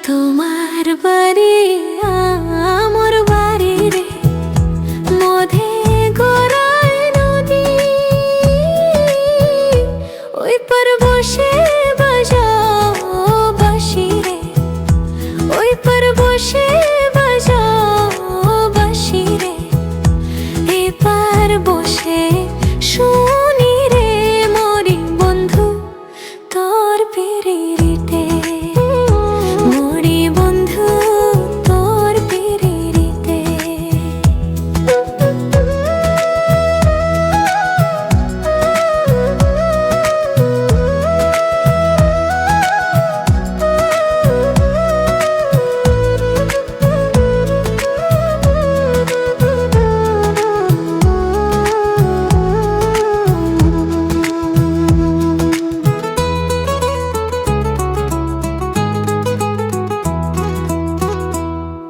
তোমার বাড়ি আমার বাড়ি রে, মধে গড়ায় নদী, ওই পার বসে বাজাও বাঁশি রে, ওই পার বসে বাজাও বাঁশি রে, এপার বসে শুনি রে মরি বন্ধু তোর পিরিতে, মরি বন্ধু তোর পিরিতে।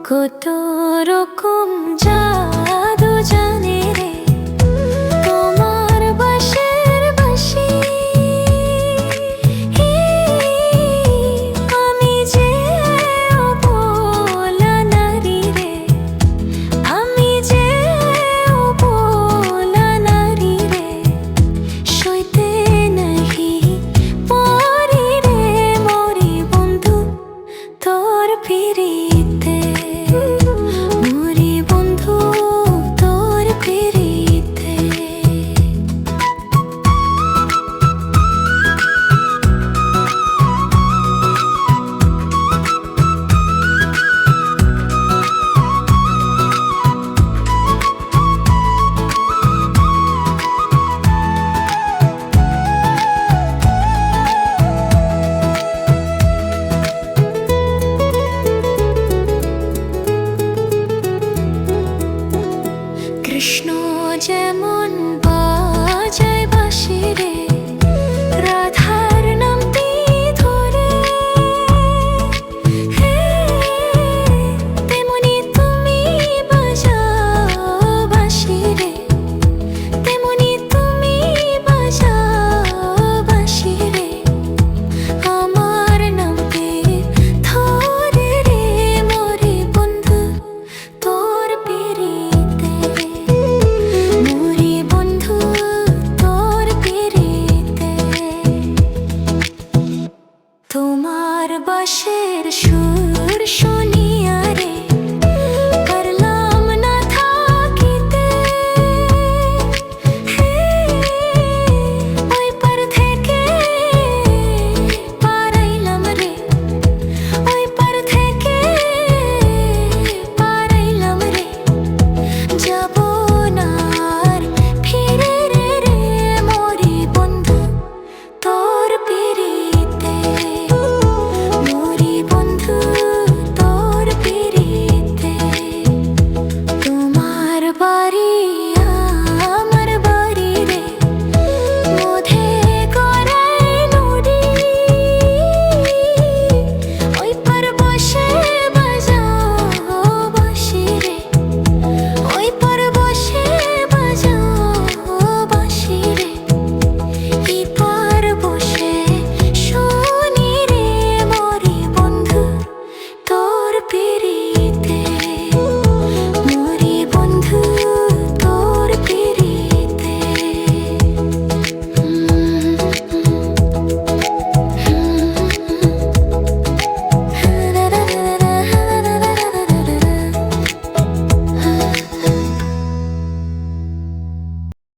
কত রকম জাদু জানে রে তোমার বাঁশের বাঁশি, আমি যে অবলা নারী রে, আমি যে অবলা নারী রে, সইতে নাহি পারি রে মরি বন্ধু তোর পিরিতে, মরি বন্ধু তোর পিরিতে। কৃষ্ণ যেমন বাজায় বাঁশি রে,